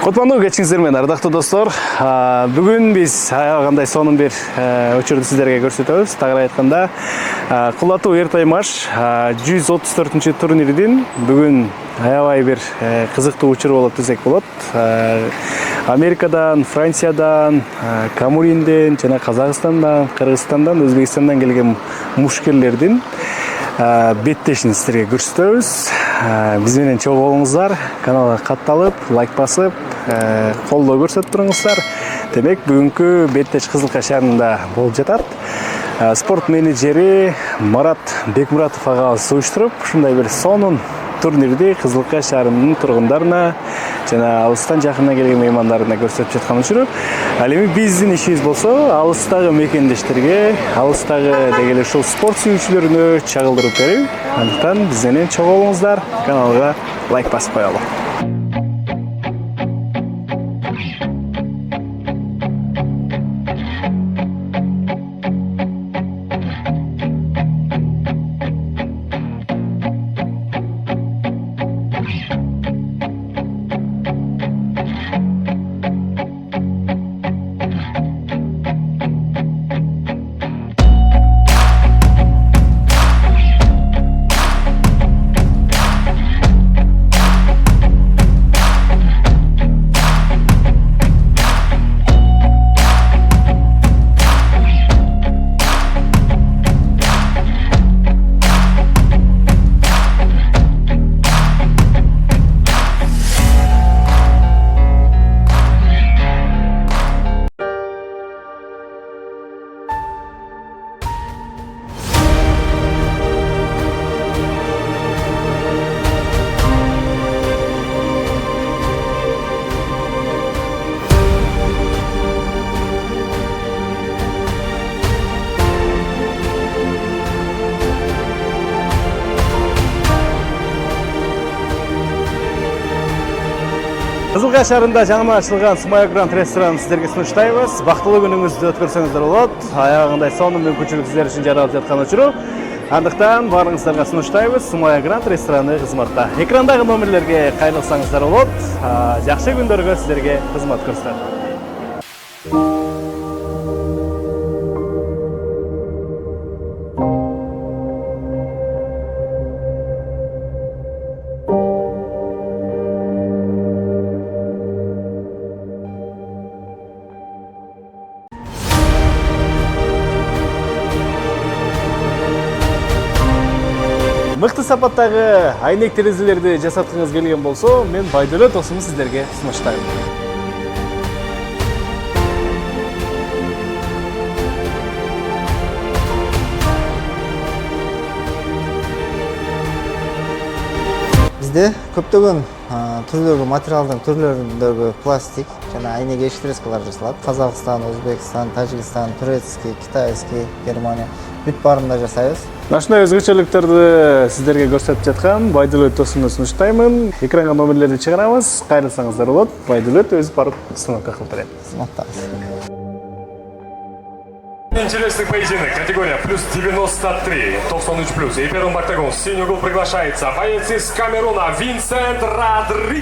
Кутмандуу кечиңиздер менен ардактуу достор. Бүгүн биз аягандай сонун бир учурду сиздерге көрсөтөбүз. Тагыраак айтканда, Кулатуу Эртаймаш 134-чү турнирдин бүгүн аябай бир кызыктуу учуру болот десек болот. Америкадан, Франциядан, Камуринден жана Казакстандан, Кыргызстандан, Өзбекстандан келген мушкерлердин беттешин сиздерге көрсөтөбүз. Биз менен чогуу болуңуздар, каналга катталып, лайк басып, колдоо көрсөтүп туруңуздар. Демек, бүгүнкү беттеш Кызылкай шаарында болуп жатат. Спорт менеджери Марат Бекмуратов агабыз уюштуруп, ушундай бир сонун турнирди Кызылкай шаарынын тургундарына жана алыстан жакындан келген меймандарына көрсөтүп жаткан учуру. Ал эми биздин ишибиз болсо, алыстагы мекендештерге, алыстагы дегеле ушул спорт сүйүүчүлөрүнө чагылдырып берүү. Андыктан биз менен чогуу болуңуздар, каналга лайк басып коелу. Кызылкай шаарында жаңы ачылган Сумая Гранд ресторанын сиздерге сунуштайбыз. Бактылуу күнүңүздү өткөрсөңүздөр болот. Аягындай сонун мүмкүнчүлүк сиздер үчүн жаралып жаткан учуру. Андыктан баарыңыздарга сунуштайбыз. Сумая Гранд рестораны кызматта. Экрандагы номерлерге кайрылсаңыздар болот. Жакшы күндөргө сиздерге кызмат көрсөтөт. Мыкты сапаттагы айнек терезелерди жасаткыңыз келген болсо, мен Байдөлөт Досумду сиздерге сунуштайм. Бизде көптөгөн түрлөрдөгү материалдын түрлөрүндөгү пластик жана айнек решеткалар жасалат. Казакстан, Өзбекстан, Тажикстан, турецкий, китайский, Германия бүт баарында жасайбыз. Ушундай өзгөчөлүктөрдү сиздерге көрсөтүп жаткан Байдөлөт Досумду сунуштаймын. Экранга номерлерди чыгарабыз, кайрылсаңыздар болот. Байдөлөт өзү барып сынокко кылып берет. Интересный поединок, категория плюс 93, 93+. И первым в октагон в синий угол приглашается боец из Камеруна Винсент Родригес.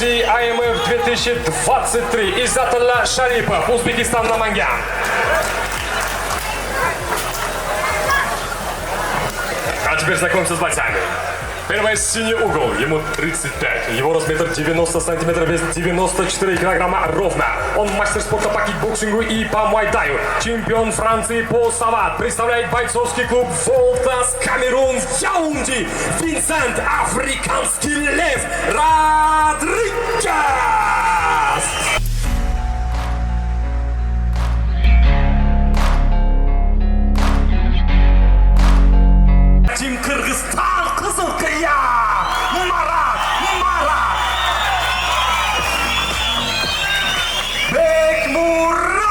Грузии АМФ 2023. Иззатулла Шарипов, Узбекистан, Наманган. А теперь знакомимся с бойцами. Первый синий угол, ему 35, его размер 90 сантиметров, вес 94 килограмма ровно. Он мастер спорта по кикбоксингу и по муайтаю. Чемпион Франции по сават. Представляет бойцовский клуб Волтас Камерун в Яунде. Винсент Африканский лев Родригес. Тим Кыргызстан, Кызылкия, Марат Бекмуратов.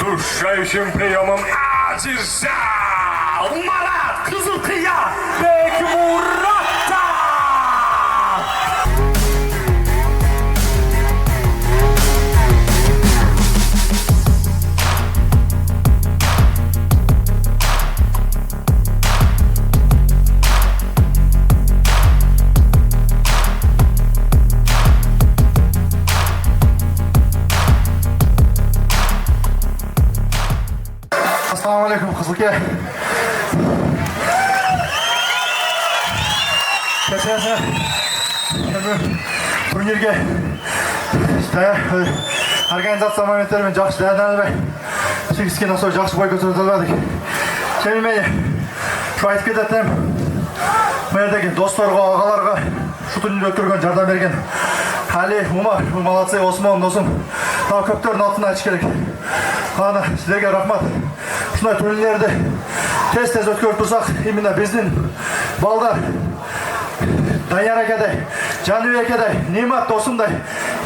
удушающим приемом одержал Марат Кызылкия Бекмуратов! Kızılke. Geçen turnirge organizatsiya momentlarымен жақсы дайындалып, сегізген осылай жақсы бой көтеріп алдық. Және мен şu айтып кететінім, мендегі достарға, ағаларға şu турнирді өткерген, жардам берген Али, Умар, молодцы, Осман, досым, тағы көптердің атын айтыш керек. Қаны, сіздерге рахмат. Шынай турнирлерді тез-тез өткеріп тұрсақ, именно біздің балдар Данияр әкедай, Жаныбек әкедай, Немат досымдай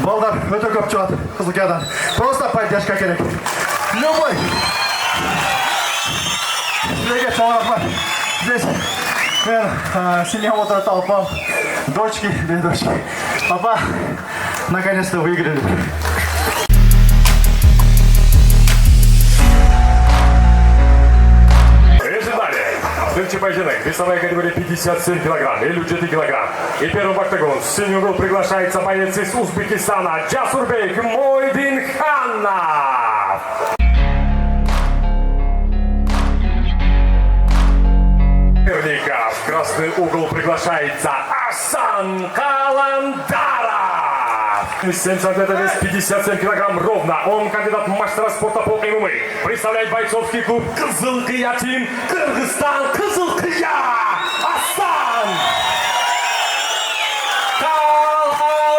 балдар өте көп шығады Қызылкиядан. Просто поддержка керек. Любой. Сіздерге чоң рахмат. Здесь мен семьям отырып алпам, дочки, две дочки. Папа, наконец-то выиграли. Встреча поединок. Весовая категория 57 килограмм или 4 килограмм. И первым в октагон в синий угол приглашается боец из Узбекистана Джасурбек Мойдинханов. Соперника в красный угол приглашается Асан Каландаров. 7 сантиметров, вес 57 килограмм ровно. Он кандидат в мастера спорта по ММА. Представляет бойцовский клуб Кызылкия Тим, Кыргызстан, Кызылкия. Асан Каландаров.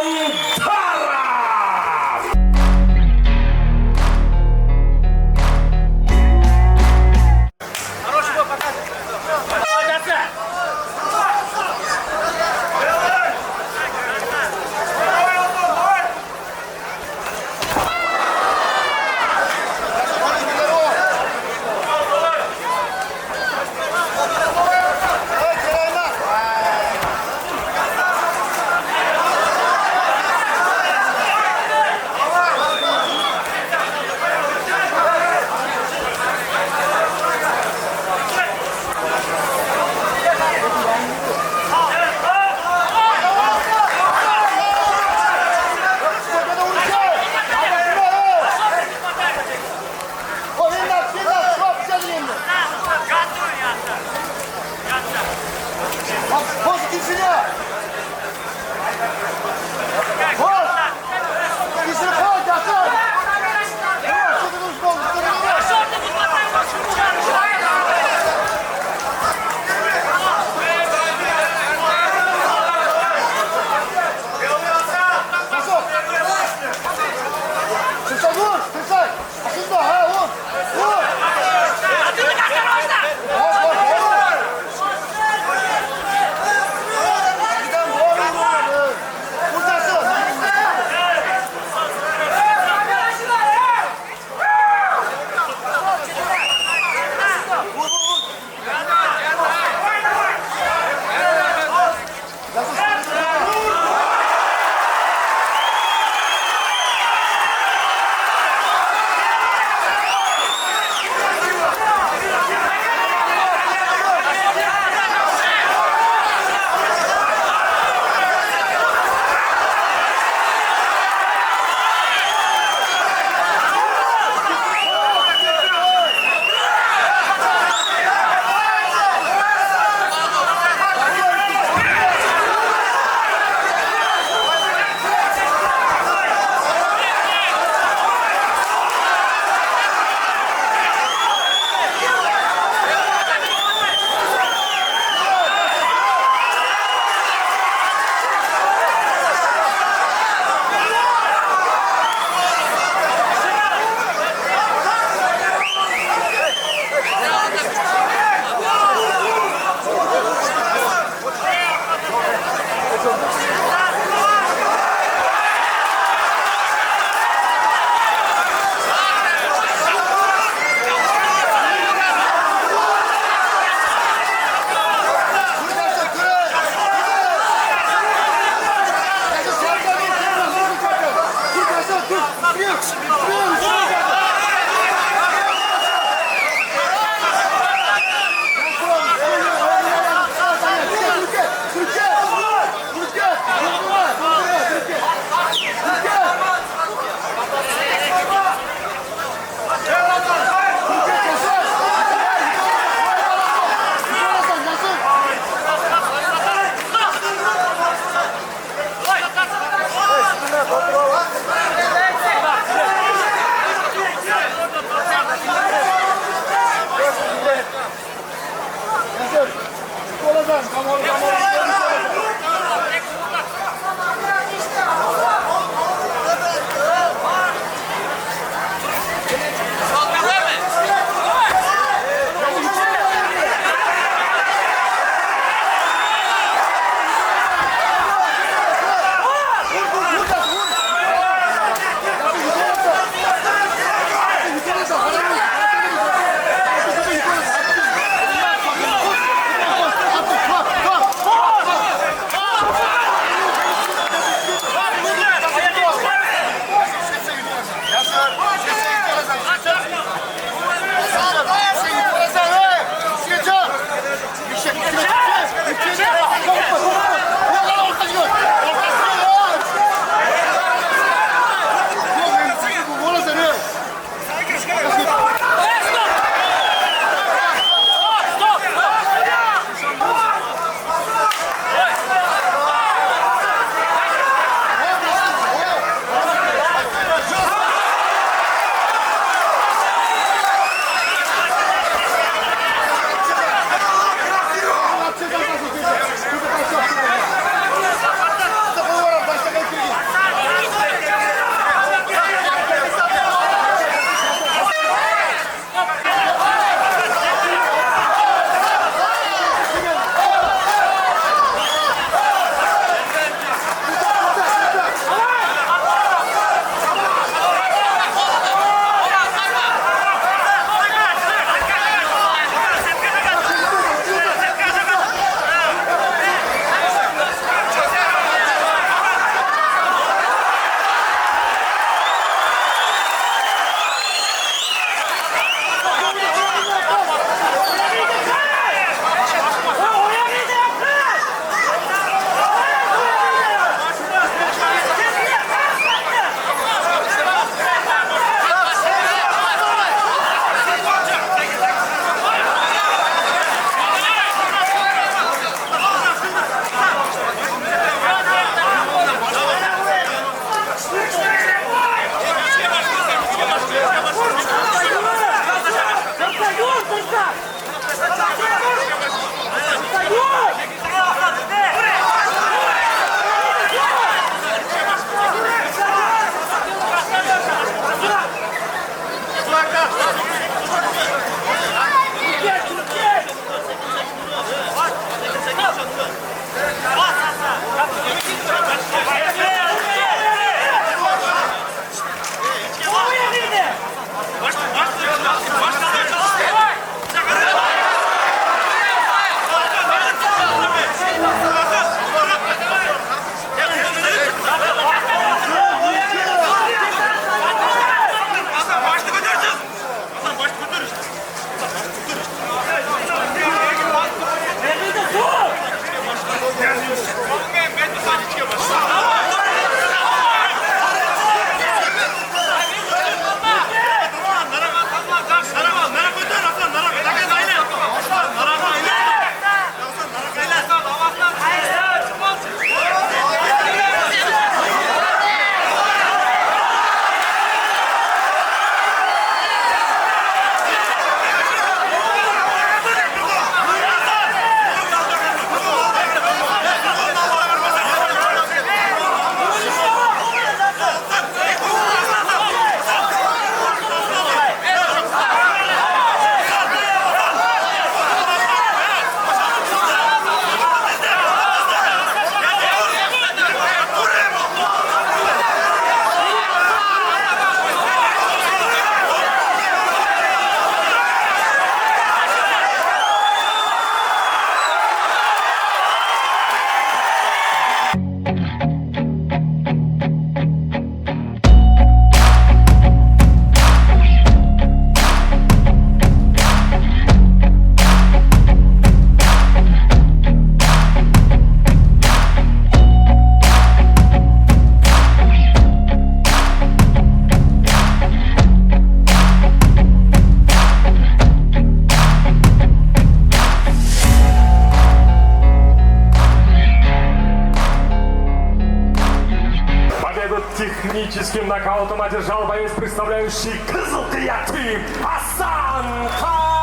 техническим нокаутом одержал боец, представляющий Кызылкия Тим Асан Калантара.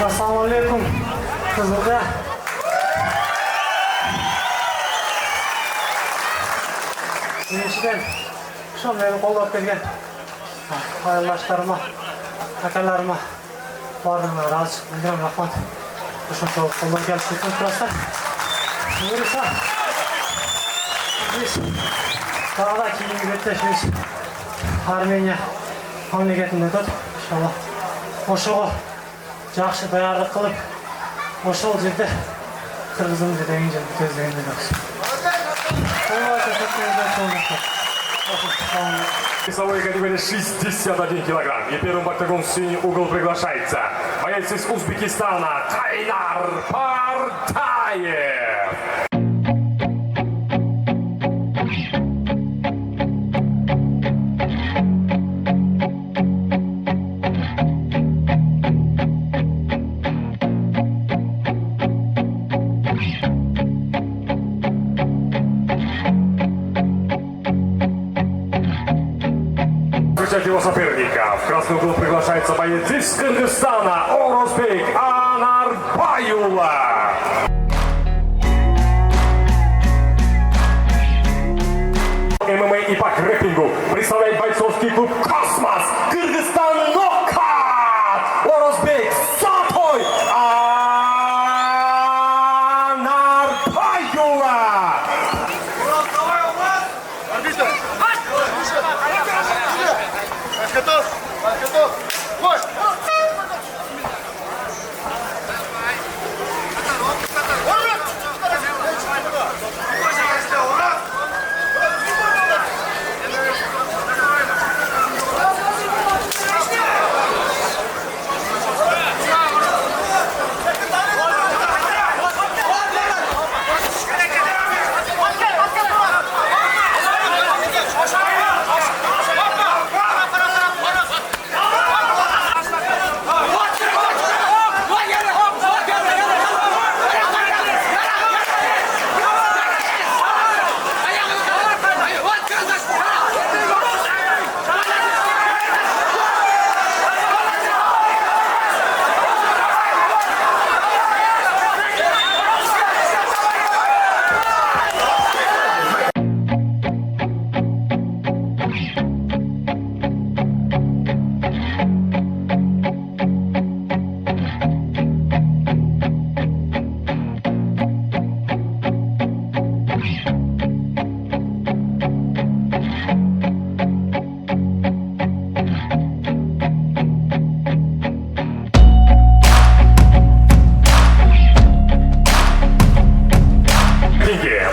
Assalomu alaykum Qizilga. Birinchidan shu meni qo'llab kelgan qarindoshlarima, akalarima baringlar rozi bo'lgan rahmat. Shuncha qo'llab kelishib turasizlar. Bugun esa biz tog'da keyingi betashimiz Armeniya mamlakatida o'tadi. Inshaalloh o'sha yaxshi tayyorlik qilib, o'sha yerda Qirg'izimiz degan ko'zlagan bo'lamiz. Весовой категории 61 килограмм. И первым в октагон в синий угол приглашается боец из Узбекистана Кайнар Партаев. Встречать его соперника. В красный угол приглашается боец из Кыргызстана Орозбек Анарбаюла. ММА и по грэпплингу представляет бойцовский клуб «Космос» Кыргызстан Нокаут Орозбек Сатой Анарбаюла. Готов! Готов! Бой!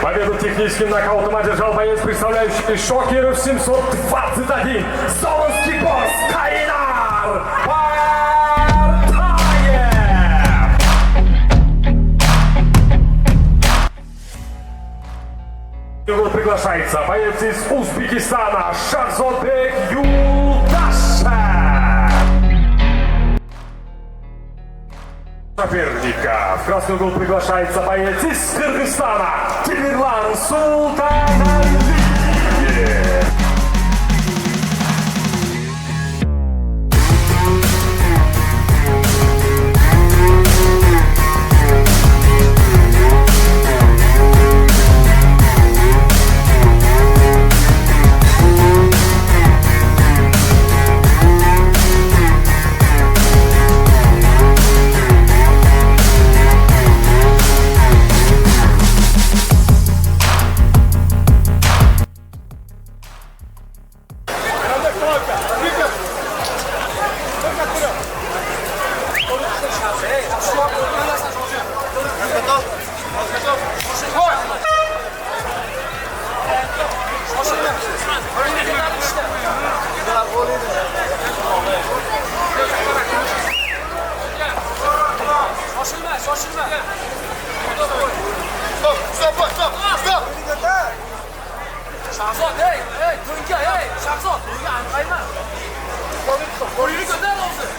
Победу техническим нокаутом одержал боец, представляющий Шокеров 721. Солонский босс Кайнар Партаев. Его приглашается боец из Узбекистана Шахзодбек Юлдашев. Соперника. В красный угол приглашается боец из Кыргызстана Тимирлан Султаналиев. Şahzat, hey, Tunca, hey, Şahzat, buraya anlayma. Yürü gönder olsun.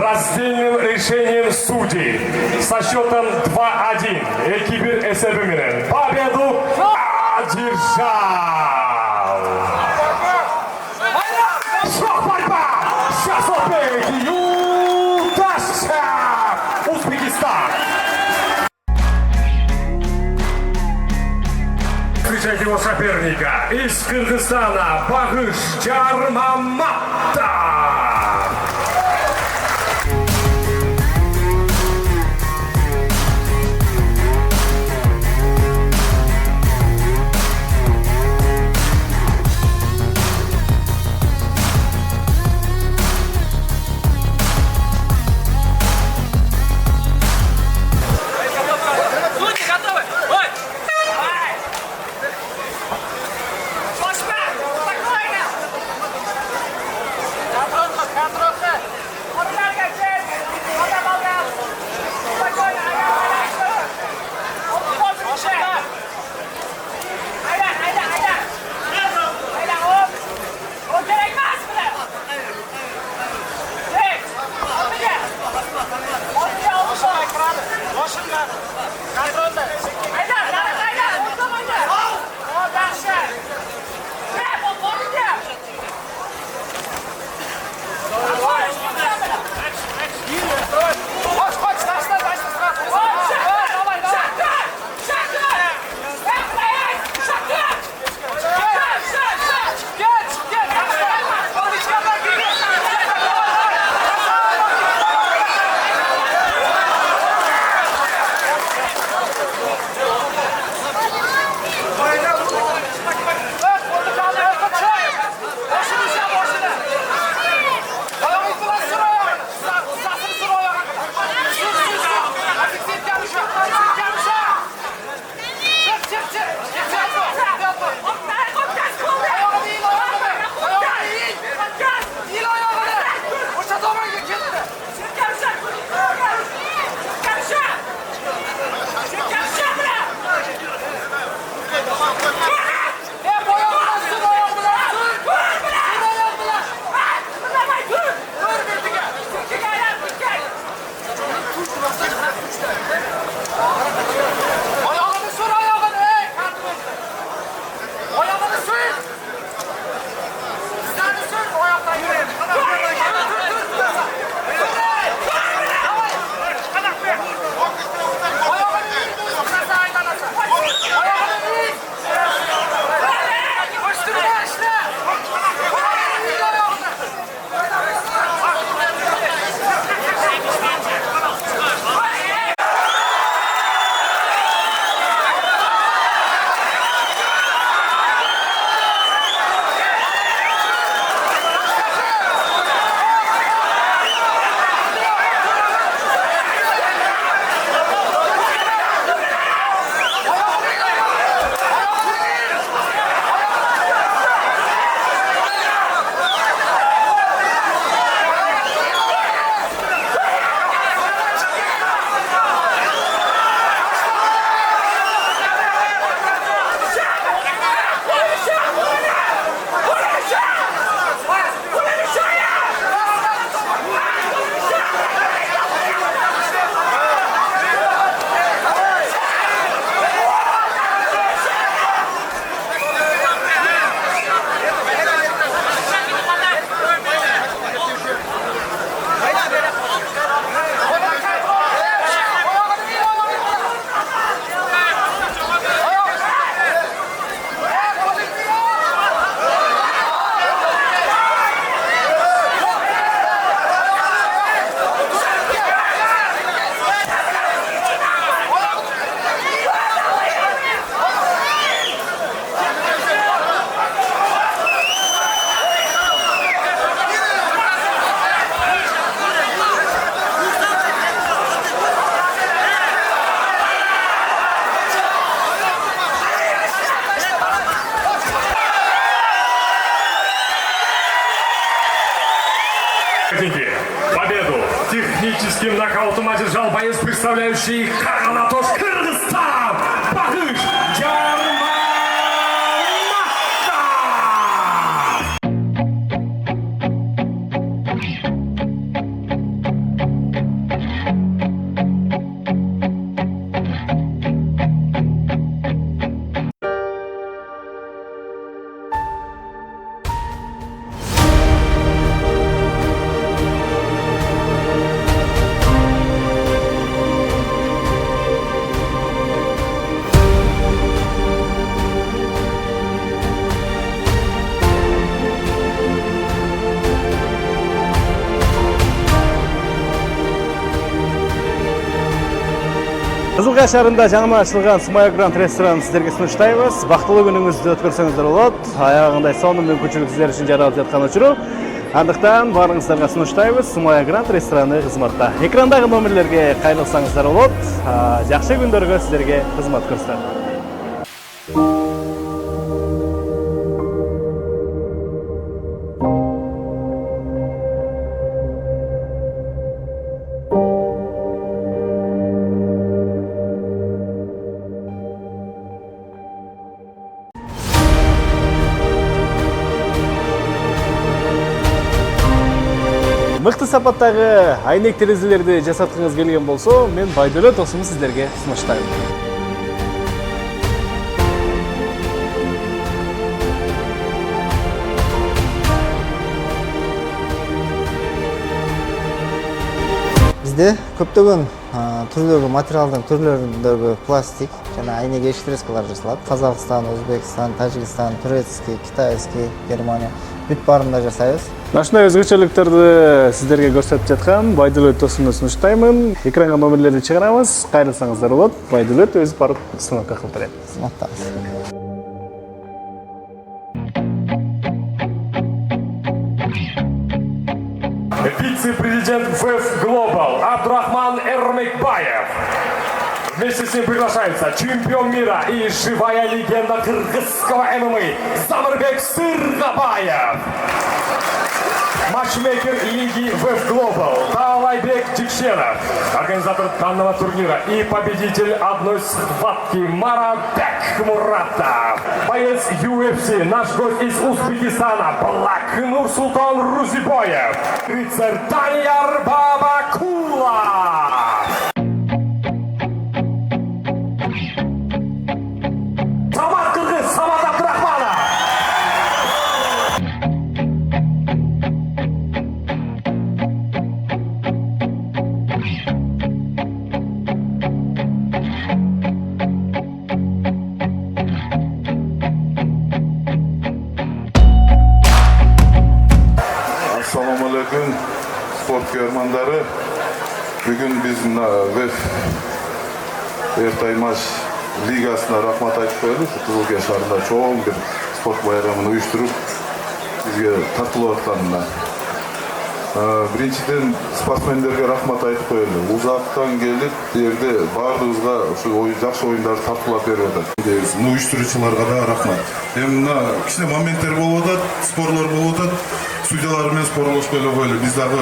раздельным решением судей со счетом 2-1 экипир эсебименен победу одержал. Шок борьба! Сейчас опять Юлдаша! Узбекистан! Встречайте его соперника из Кыргызстана Багыш Джармаматов. Судьи готовы? Ой! Спокойно! Контролька! Контролька! Спокойно! Победу техническим нокаутом одержал боец, представляющий Каранатош, Кыргызстан, Багыш Джармаматов. Кызылкая шаарында жаңы ачылган Смая Гранд ресторанын сиздерге сунуштайбыз. Бактылуу күнүңүздү өткөрсөңүздөр болот. Аягындай сонун мүмкүнчүлүк сиздер үчүн жаралып жаткан учуру. Андыктан баарыңыздарга сунуштайбыз. Смая Гранд рестораны кызматта. Экрандагы номерлерге кайрылсаңыздар болот. Жакшы күндөргө сиздерге кызмат көрсөтөт. Мыкты сапаттагы айнек терезелерди жасаткыңыз келген болсо, мен Байдөлөт досумду сиздерге сунуштайм. Бизде көптөгөн түрлөрдөгү материалдын түрлөрүндөгү пластик жана айнек эштрескалар жасалат. Казакстан, Өзбекстан, Тажикстан, турецкий, китайский, Германия бүт баарында жасайбыз. Ушундай өзгөчөлүктөрдү сиздерге көрсөтүп жаткан Байдөлөт досумду сунуштаймын. Экранга номерлерди чыгарабыз, кайрылсаңыздар болот. Байдөлөт өзү барып сынока кылып берет. Сынактабыз. Вице-президент ВЭФ Global Абдрахман Эрмекбаев. Вместе с ним приглашается чемпион мира и живая легенда кыргызского ММА Замирбек Сыргабаев. Матчмейкер лиги ВЭФ Global Таалайбек Джикшенов, организатор данного турнира и победитель одной схватки Маратбек Муратов. Боец UFC, наш гость из Узбекистана, Блак Нурсултан Рузибоев. Рыцарь Данияр Бабакула. Самат Кыргыз, Самат Абдрахманов. Assalamu alaikum sport görmandары. Бүгін біз ВЭФ Эртаймаш лигасына рахмат айтып қоялық. Кызылкая шаарында чоң бір спорт байрамын уюштуруп бизге тартылып атканына. Биринчиден спортсмендерге рахмат айтып коелу. Узактан келип, жерде баардыгыбызга ушу жакшы оюндарды тартуулап берип атат. Уюштуруучуларга да рахмат. Эми мына кичине моменттер болуп атат, спорлор болуп атат. Судьялар менен спорлошпой эле коелу. Биз дагы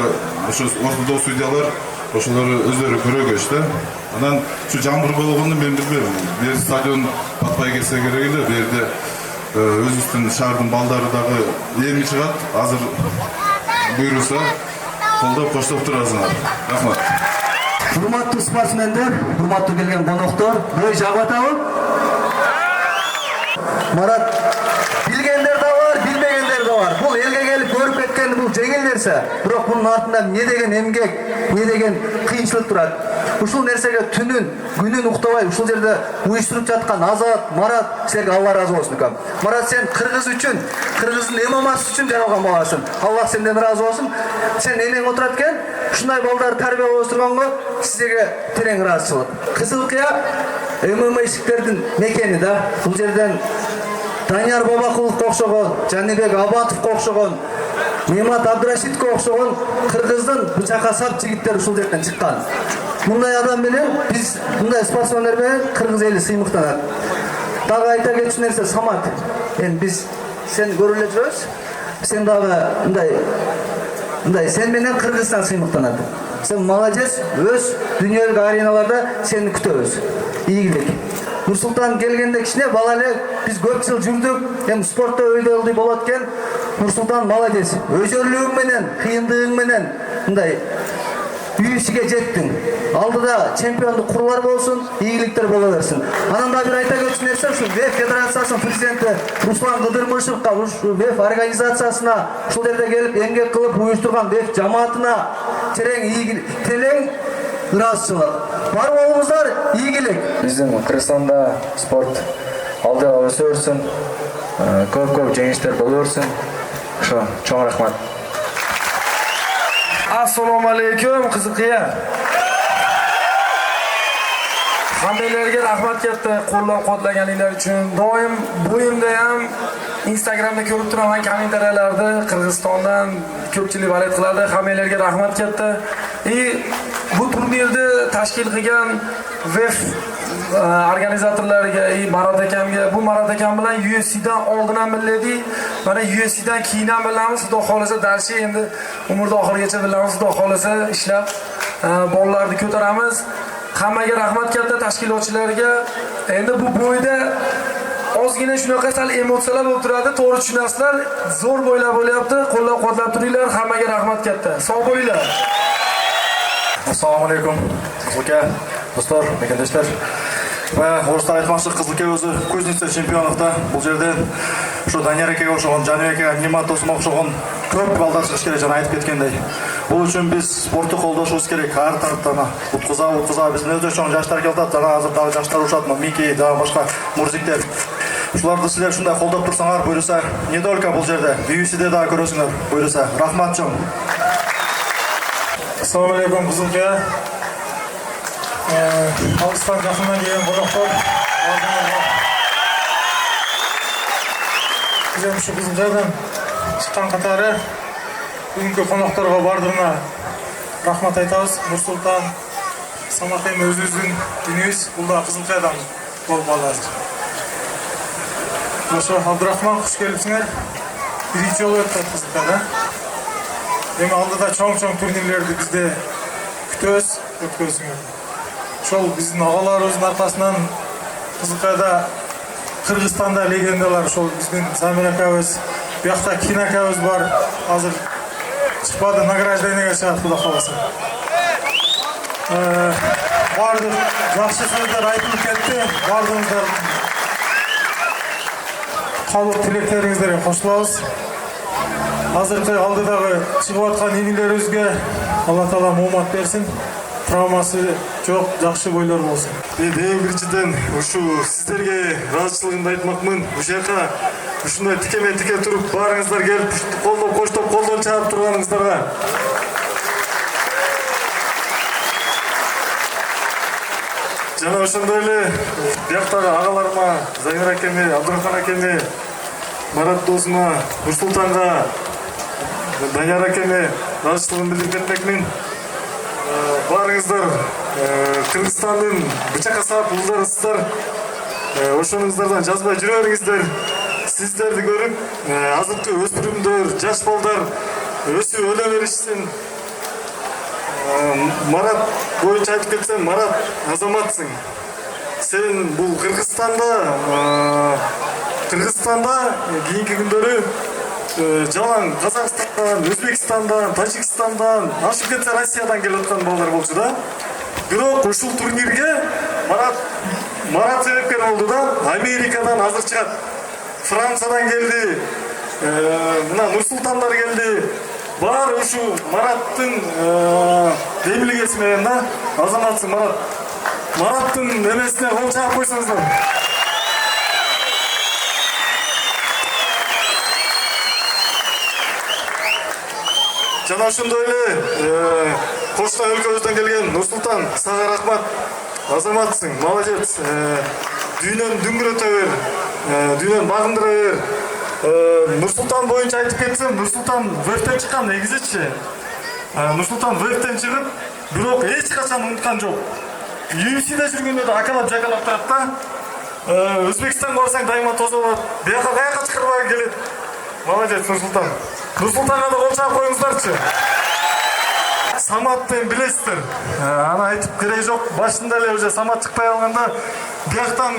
ошо ортодо судьялар ошолор өздөрү көрөгөч да. Анан ушу жамгыр болгону мен билбейм. Бир стадион батпай кетсе керек эле. Бу жерде өзүбүздүн шаардын балдары дагы эми чыгат. Азыр буйруса колдоп коштоп турасыңар. Рахмат. Урматтуу спортсмендер, урматтуу келген коноктор, бой жагып атабы? Марат, билгендер да бар, билбегендер да бар. Бул элге келип көрүп кеткен бул жеңил нерсе. Бирок бунун артында эмне деген эмгек, эмне деген кыйынчылык турат. Ушул нерсеге түнүн, күнүн уктабай ушул жерде уюштуруп жаткан Азат, Марат, силерге Алла разы болсун. Марат, сен Кыргыз үчүн, Кыргыздын ММАсы үчүн жаралган баласың. Алла сенден разы болсун. Сен энең отурат экен, ушундай балдарды тарбиялап өстүргөнгө сизге терең ыраазычылык. Кызылкая ММАшиктердин мекени да. Бул жерден Данияр Бабакуловго окшогон, Жаныбек Абатовго окшогон, Немат Абдрашидке окшогон Кыргыздын бычакка сап жигиттер ушул жерден чыккан. Мындай адам менен биз мындай спортсмендер менен Кыргыз эли сыймыктанат. Дагы айта кетчү нерсе Самат. Эми биз сен көрүп эле жүрөбүз. Сен дагы мындай сен менен Кыргызстан сыймыктанат. Сен молодец, өз дүйнөлүк ареналарда сени күтөбүз. Ийгилик. Нурсултан келгенде кичине бала эле биз көп жыл жүрдүк. Эми спортто өйдөлдү болот экен. Нурсултан молодец. Өзөрлүгүң менен, кыйындыгың менен мындай үйүшүгө жеттиң. Алдыда чемпиондук курлар болсун, ийгиликтер боло берсин. Анан да бир айта кетчү нерсе, ушу ВЭФ федерациясынын президенти Руслан Кыдырмышевка, ушу ВЭФ организациясына, ушул жерде келип эмгек кылып уюштурган ВЭФ жамаатына терең ийгилик, терең ыраазычылык. Бар болуңуздар, ийгилик. Биздин Кыргызстанда спорт алдыга өсө берсин, көп жеңиштер боло берсин. Ошо чоң рахмат. Assalomu alaykum Qizilqaya. Hammalarga rahmat katta qo'llab-quvvatlaganinglar uchun. Doim bo'yimda ham Instagramda ko'rib turaman kommentariyalarda Qirg'izistondan ko'pchilik valet qiladi. Hammalarga rahmat katta. Bu turnirni tashkil qilgan VEF organizatorlariga, Marat akamga, bu Marat akam bilan UFC'dan oldin ham bildik. Mana UFC'dan keyin ham bilamiz. Xudo xolasa darsi endi umrda oxirigacha bilamiz. Xudo xolasa ishlab bolalarni ko'taramiz. Hammaga rahmat katta tashkilotchilarga. Endi bu bo'yda ozgina shunaqa sal emotsiyalar bo'lib turadi. To'g'ri tushunasizlar. Zo'r bo'ylab bo'lyapti. Qo'llab-quvvatlab turinglar. Hammaga rahmat katta. Sog' bo'linglar. Assalomu alaykum. Qizilka, do'stlar, mekandoshlar. Va o'rista aytmoqchi, Qizilka o'zi Kuznetsa chempionlikda bu yerda shu Daniyar akaga o'xshagan, Janibek akaga, Ne'mat do'stimga o'xshagan ko'p ballar chiqish kerak, jana aytib ketganday. Bu uchun biz sportni qo'llashimiz kerak. Har tarafdan o'tqiza biz o'zbekiston yoshlar keldi, hozirda yoshlar ushlatma, Miki, boshqa murziklar. Shularni sizlar shunday qo'llab tursanlar, buyursa, ne только bu yerda, UFC'da da ko'rasizlar, buyursa. Rahmatjon. Assalomu alaykum Qizilka. Qozog'iston jahondan kelgan qo'noqlar. Biz ham shu Qizilkadan chiqqan qatori bugungi qo'noqlarga bardirma rahmat aytamiz. Nursulton, Samarqand o'zimizning dinimiz, bunda Qizilkadan bo'lib qoladi. O'sha Abdurahmon xush kelibsizlar. Birinchi yo'l o'tdi Qizilkada. Demek oldida cho'ng-cho'ng turnirlerdi bizde kutamiz, o'tkazinglar. Şol bizning og'alarimizning orqasidan Qizilkada Qirg'izistonda legendalar şol bizning Zamir akamiz, bu yoqda Kin akamiz bor. Hozir chiqmadi, nagраждениеga chiqadi xudo xolasa. Bardi yaxshi so'zlar aytilib ketdi. Bardingizlar. Qabul tilaklaringizlarga qo'shilamiz. Hozirgi oldidagi chiqayotgan yenilarimizga Alloh taolo omad bersin. Travmasi yo'q, yaxshi bo'ylar bo'lsin. Men birinchidan shu sizlarga rozichiligimni aytmoqman. O'sha yerga shunday tikama-tika turib, baringizlar kelib, qo'llab qo'shtab, qo'ldan chaqirib turganingizlarga jana o'shandayli bu yoqdagi og'alarima, Zamir akamga, Abdurahmon akamga, Marat do'stima, Nursultonga, Daniyar akamga rozichiligimni bildirib ketmoqman. Baringizlar Qirg'izistondan bichaqa sap ullarsizlar. O'shaningizlardan jazbay juraveringizlar. Sizlarni ko'rib, hozirgi o'spirimlar, yosh bolalar o'sib o'laverishsin. Marat bo'yicha aytib ketsam, Marat azamatsin. Sen bu Qirg'izistonda keyingi kunlari Jalan Qozog'istondan, O'zbekistondan, Tojikistondan, oshib ketsa Rossiyadan kelayotgan bolalar bo'lsa-da, biroq ushul turnirga Marat sebepkar bo'ldi-da, Amerikadan hozir chiqadi. Fransiyadan keldi. Mana Nursultonlar keldi. Bor shu Maratning demilgesmenda azamatsin Marat. Maratning nimesine qo'l chaqib qo'ysangizdar. Jana shundoyli qo'shni o'lkamizdan kelgan Nursulton, sizga rahmat. Azamatsin, молодец. Düğünün düngürötever, düğünün bağındıraver. Nursulton bo'yicha aytib ketsam, Nursulton VF'den chiqqan negizichi. Nursulton VF'den chiqib, biroq hech qachon unutgan yo'q. UFC'da жүргөндө да akalab turadi-da. O'zbekistonga borsang doimo toza bo'ladi. Bu yoqqa qayoqqa chiqarib keladi. Молодец, Nursulton. Nursultonga da qo'l chaqib qo'yingizlarchi. Samatni bilasizlar. Ana aytib kerak yo'q. Boshында эле уже Samat chiqpay olganda, bu yoqdan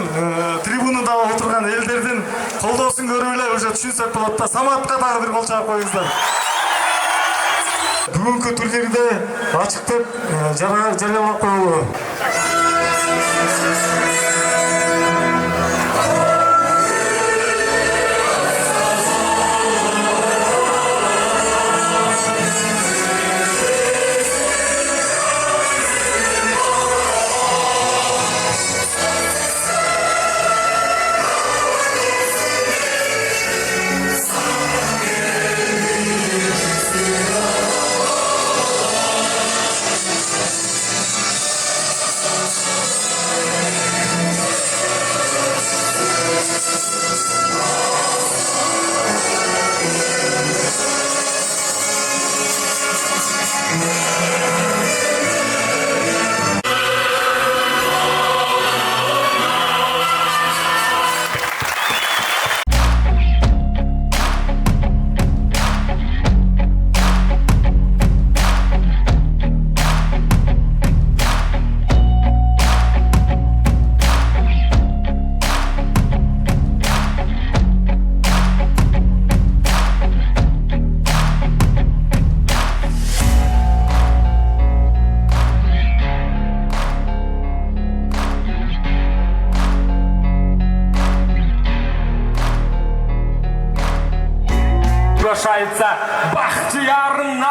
tribunada o'tirgan ellerden qo'ldosin ko'rib эле уже tushunsak bo'ladi-da. Samatga dagы bir qo'l chaqib qo'yingizlar. Bugungi turnirda ochiq deb jarayonlab qo'yildi. приглашается Бахтияр Назаров.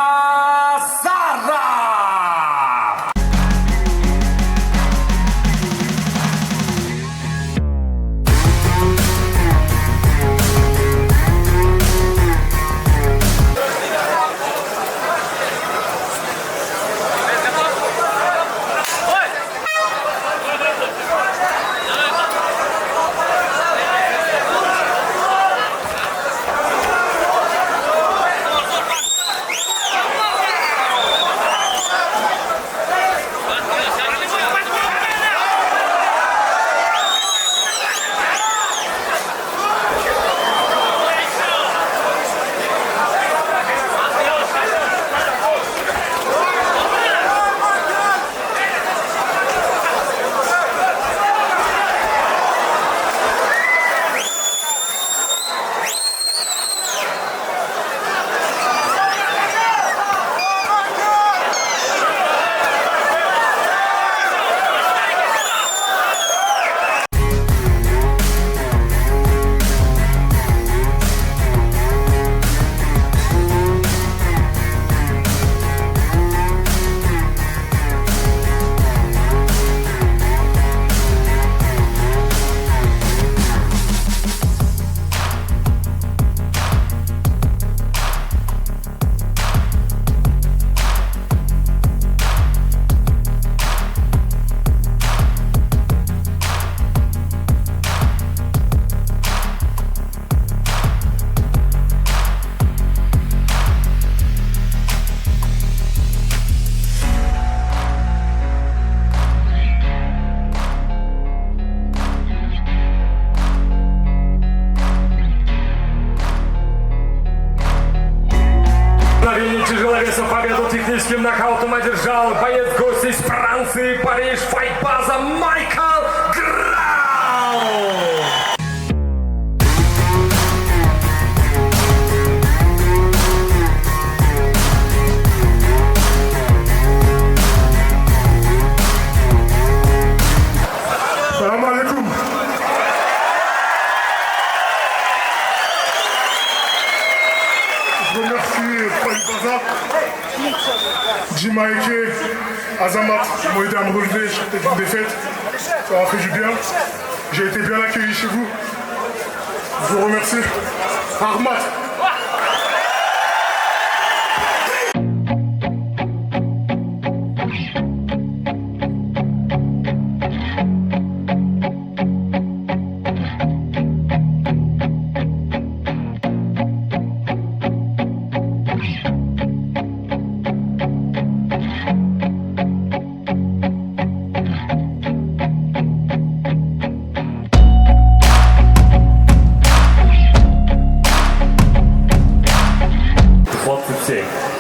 Тяжеловесом победу техническим нокаутом одержал боец-гость из Франции, Париж, файт-база Майкл Грау. Salam alaikum. Je remercie Paul Jim Aike, Azamat m'ont aidé à me relever d'une défaite. Ça m'a fait du bien. J'ai été bien accueilli chez vous. Je vous remercie. Ahmad.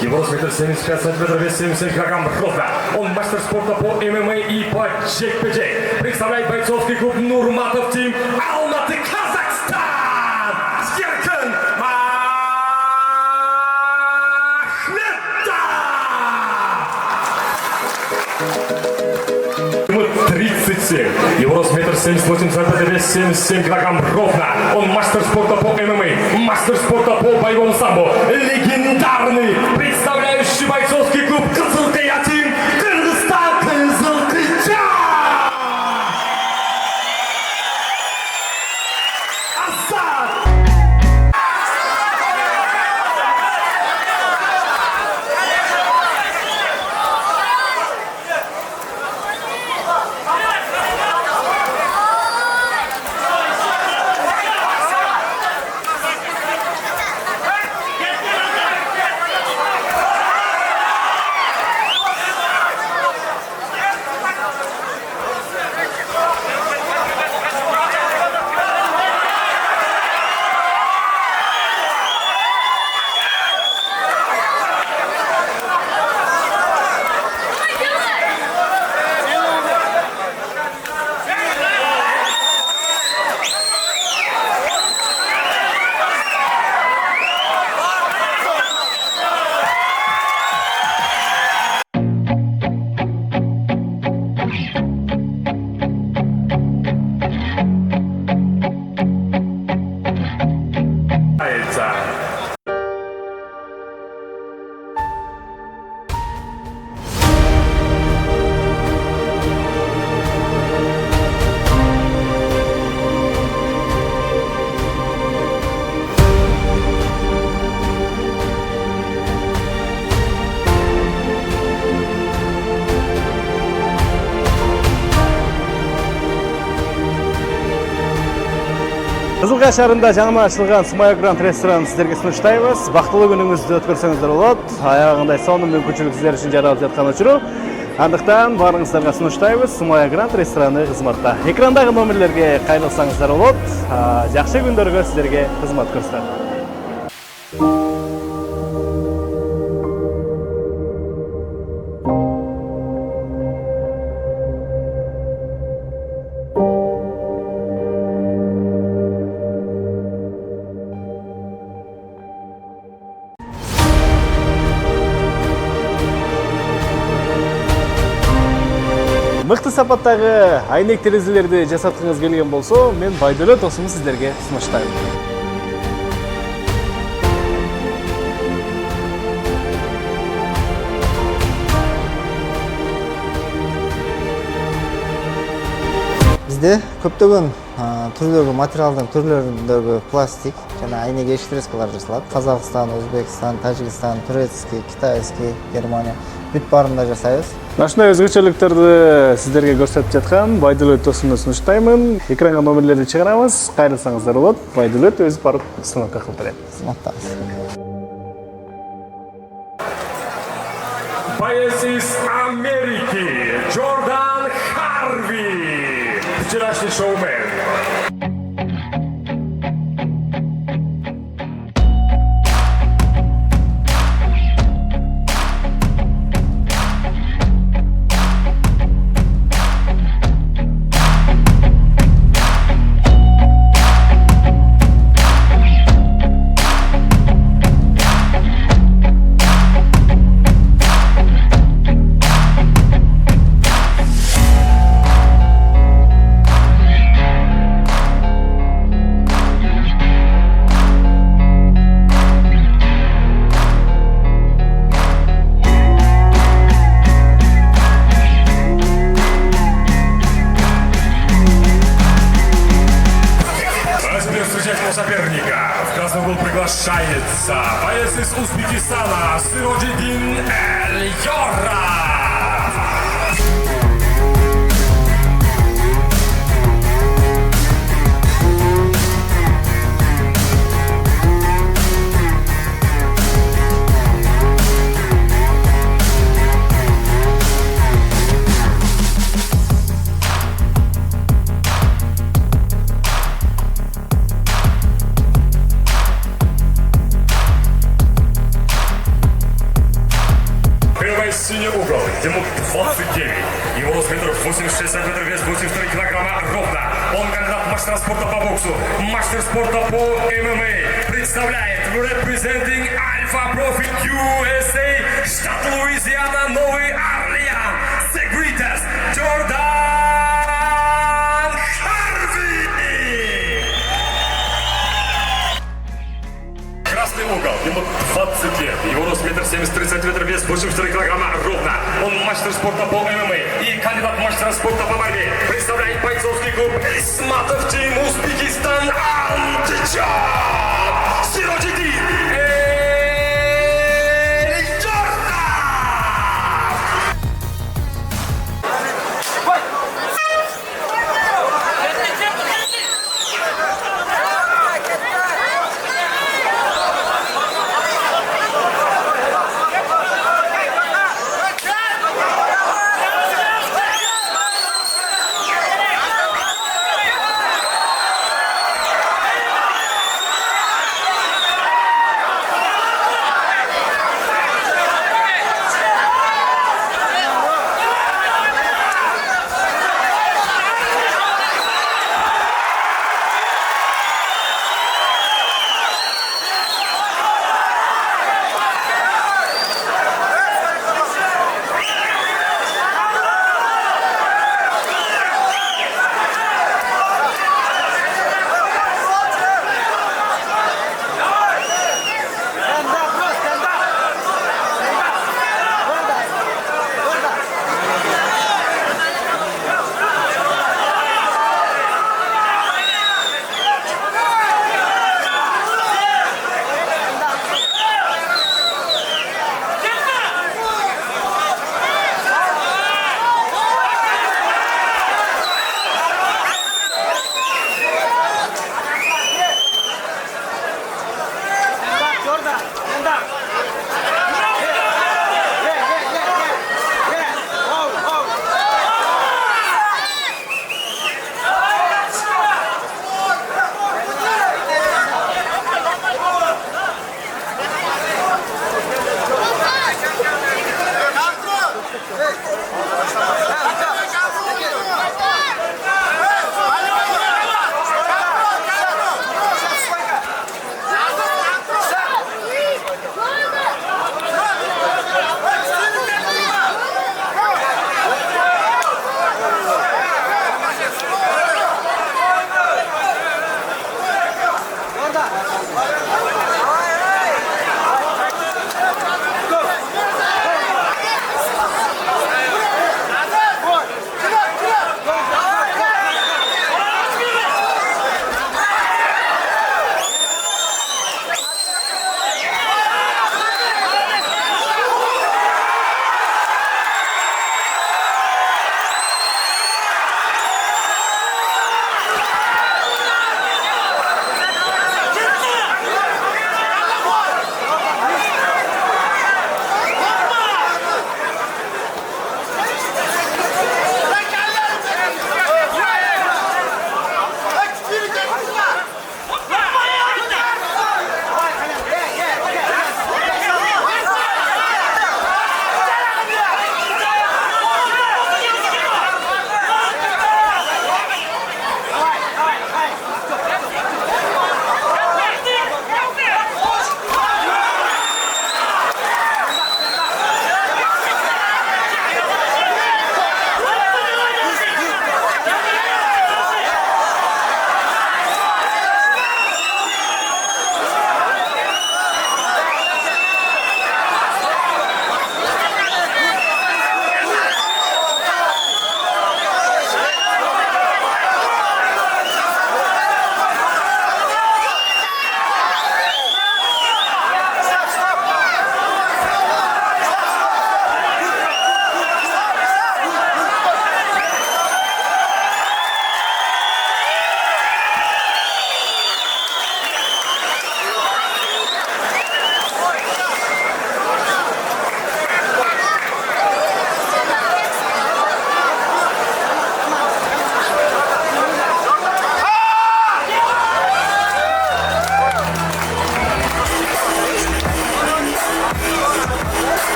Его рост метр 75 сантиметров, вес 77 килограмм ровно. Он мастер спорта по ММА и по джек-пджек. Представляет бойцовский клуб Нурматов Тим Алматы, Казахстан. Серкин Махметов. Ему 37. Его рост метр 78 сантиметров, вес 77 килограмм ровно. Он мастер спорта по ММА, мастер спорта по боевому самбо. Легендарный, представляющий бойцовский клуб Кызылкия-Тим, Кыргызстан, Кызылкия! Асад! Кызылкай шаарында жаңы ачылган Смоя Гранд ресторанын сиздерге сунуштайбыз. Бактылуу күнүңүздү өткөрсөңүздөр болот. Аягында сонун мүмкүнчүлүк сиздер үчүн жаралып жаткан учуру. Андыктан баарыңыздарга сунуштайбыз. Смоя Гранд рестораны кызматта. Экрандагы номерлерге кайрылсаңыздар болот. Жакшы күндөргө сиздерге кызмат көрсөтөт. Мыкты сапаттагы айнек терезелерди жасаткыңыз келген болсо, мен Байдөлөт досумду сиздерге сунуштайм. Бизде көптөгөн түрдөгү материалдын түрлөрүндөгү пластик жана айнек эштрескалар жасалат. Казакстан, Өзбекстан, Тажикстан, турецкий, китайский, Германия бүт баарында жасайбыз. Ушундай өзгөчөлүктөрдү сиздерге көрсөтүп жаткан Байдөлөт досумду сунуштаймын. Экранга номерлерди чыгарабыз, кайрылсаңыздар болот. Байдөлөт өзү барып станокко кылып берет. Боец из Америки Джордан Харви, вчерашний шоумен. Соперника. В красный угол приглашается боец из Узбекистана Сироджидин Эль-Йора. Синий угол, ему 29, его рост метров 86 сантиметров, вес 83 килограмма ровно. Он кандидат мастера спорта по боксу, мастер спорта по ММА. Представляет representing Alpha Profit USA, штат Луизиана, Новый Орлеан, the greatest Джордан Харви. Красный угол, ему 20 лет, его рост метр 73 сантиметров, вес 84 килограмма ровно. Он мастер спорта по ММА и кандидат мастера спорта по борьбе. Представляет бойцовский клуб Исматов Тим Узбекистан Античан Сироджидин Эль-Йора.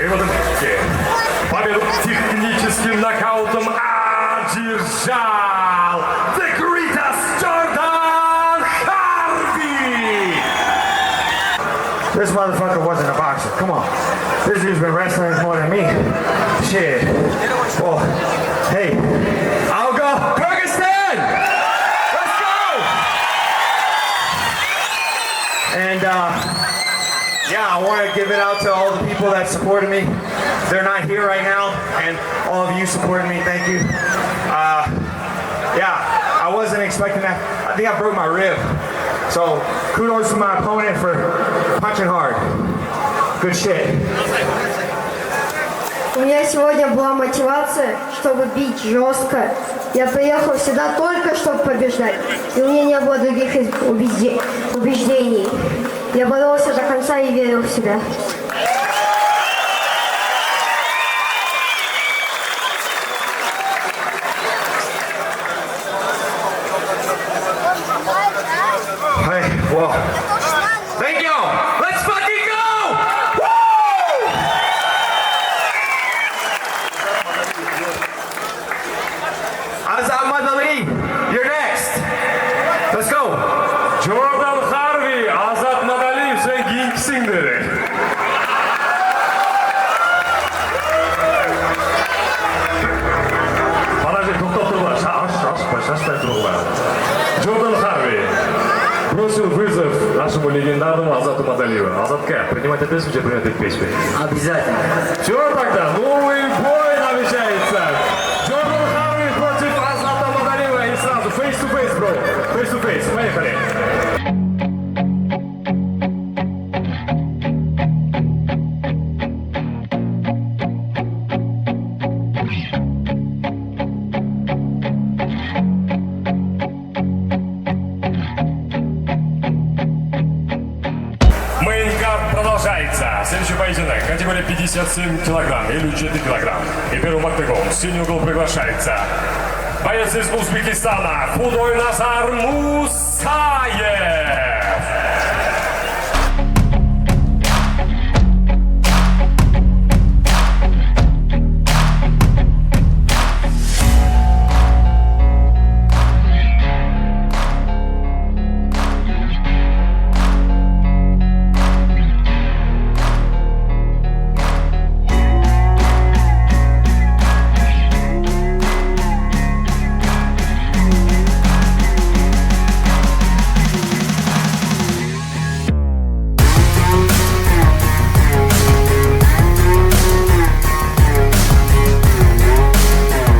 переводом победу техническим нокаутом одержал The Greatest Jordan Harvey. This motherfucker wasn't a boxer. Come on. This dude's been wrestling more than me. Shit. Oh, hey. I'll go. Kyrgyzstan! Let's go! And, yeah, I want to give it out to all the people that supported me. They're not here right now, and all of you supported me. Thank you. Yeah, I wasn't expecting that. I think I broke my rib. So, kudos to my opponent for punching hard. Good shit. У меня сегодня была мотивация, чтобы бить жестко. Я приехал сюда только, чтобы побеждать. И у меня не было других убеждений. Я боролся до конца и верил в себя. Hey, well, thank y'all. Let's fucking go! Woo! Azam Madali, you're next. Let's go. Jordan Harvey, Azat Madaliyev, sen keyingisin dedi. Подожди, тоқтап тұрыңдар, шашпай тұрыңдар. Jordan Harvey бросил вызов нашему легендарному Азату Мадалиеву. Азатка, принимать ответственность или принять песню? Обязательно. Все тогда, новый бой намечается. Jordan Harvey против Азата Мадалиева. И сразу face-to-face, бро. Face-to-face, поехали. Мейн-карт продолжается. Следующий поединок. Категория 57 килограмм или 4 килограмм. И первым октагон. В синий угол приглашается боец из Узбекистана Худой Назар Мусаев.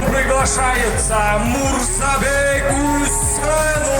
Приглашается Мурзабек Усенова.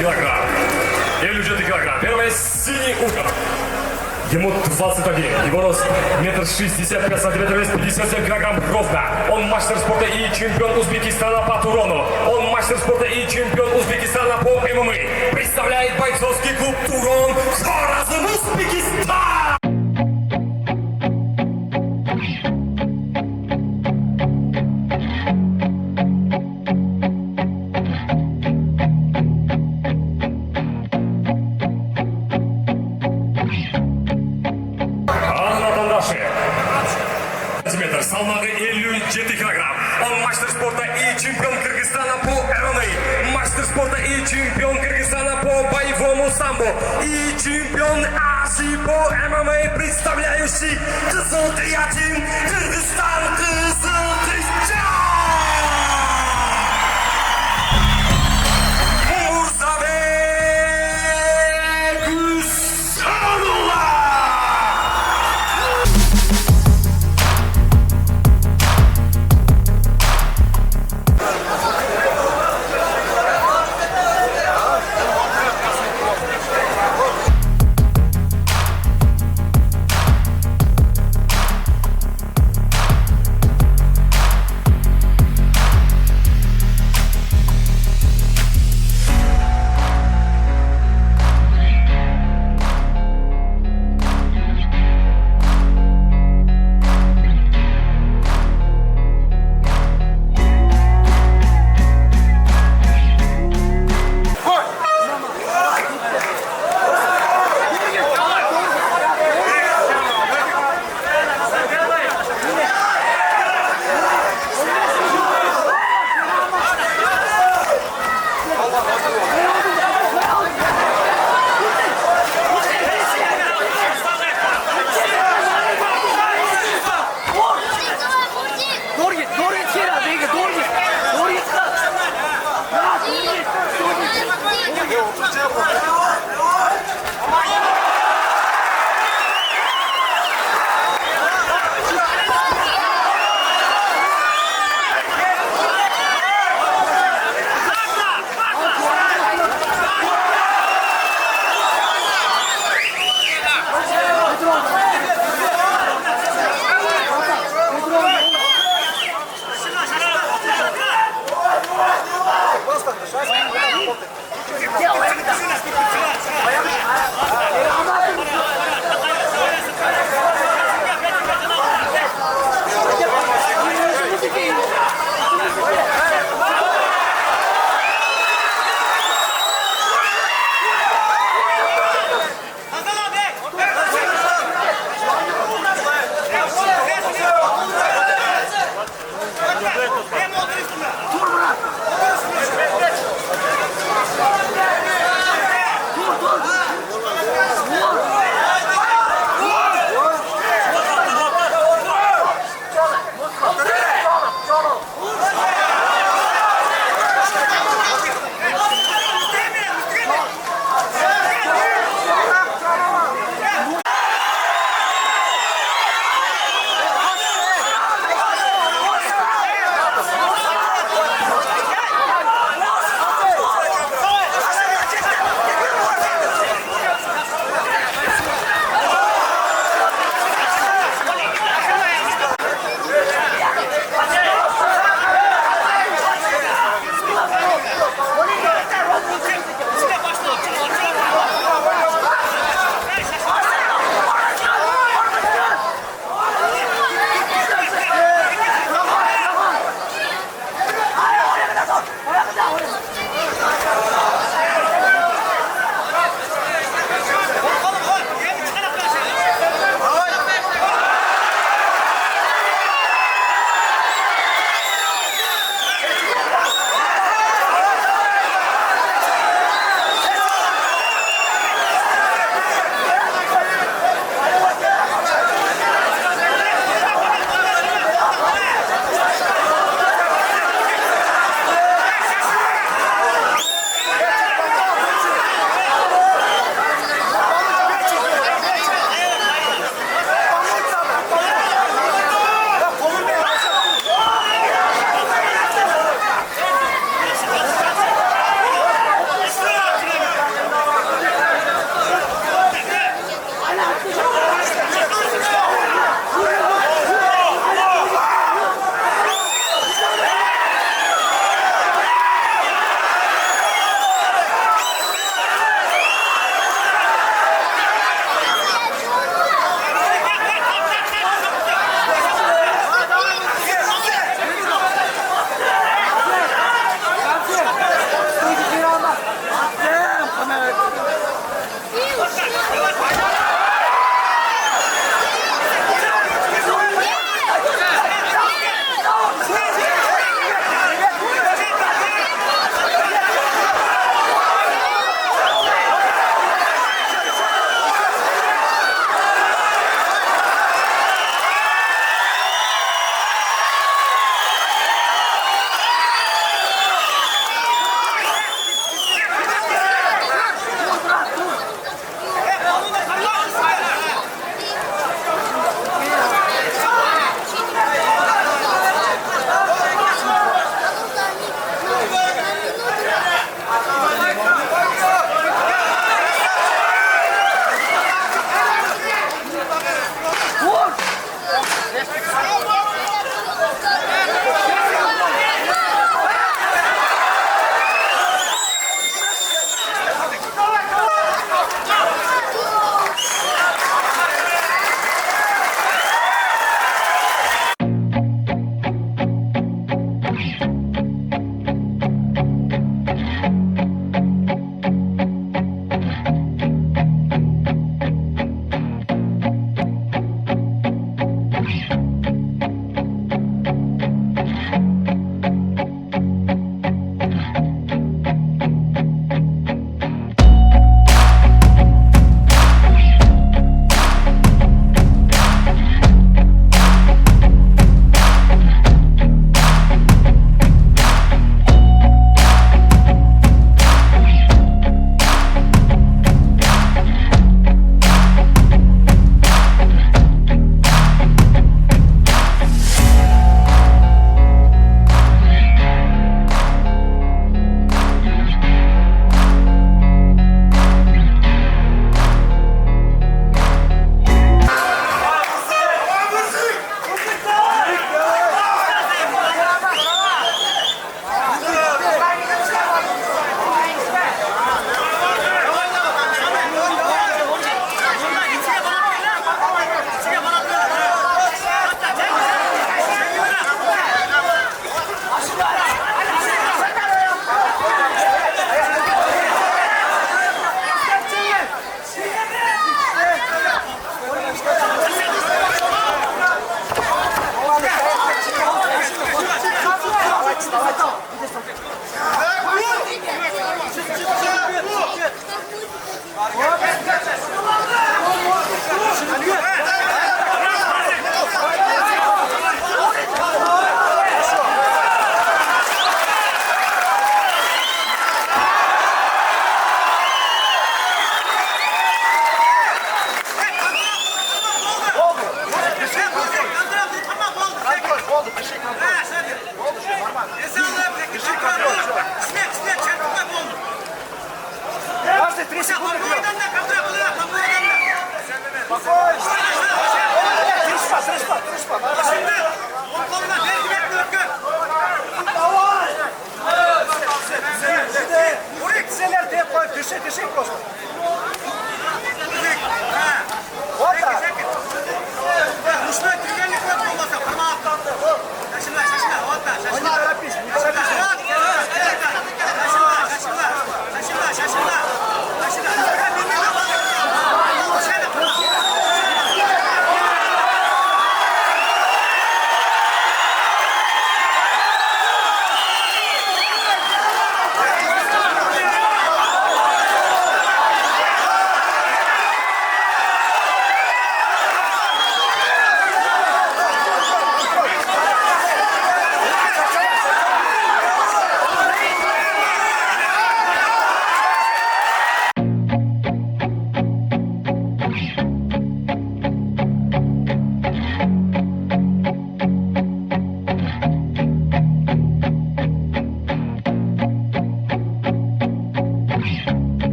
килограмм. Или 4 килограмм. Первый синий угол. Ему 21. Его рост 1,65 сантиметров, вес 57 килограмм ровно. Он мастер спорта и чемпион Узбекистана по Турону. Он мастер спорта и чемпион Узбекистана по ММА. Представляет бойцовский клуб Турон Хоразм, Узбекистан! салмағы 57 килограмм. Он мастер спорта и чемпион Кыргызстана по ММА, мастер спорта и чемпион Кыргызстана по боевому самбо и чемпион Азии по ММА, представляющий Кызыл Триятин, Кыргызстан, Кызыл Триятин!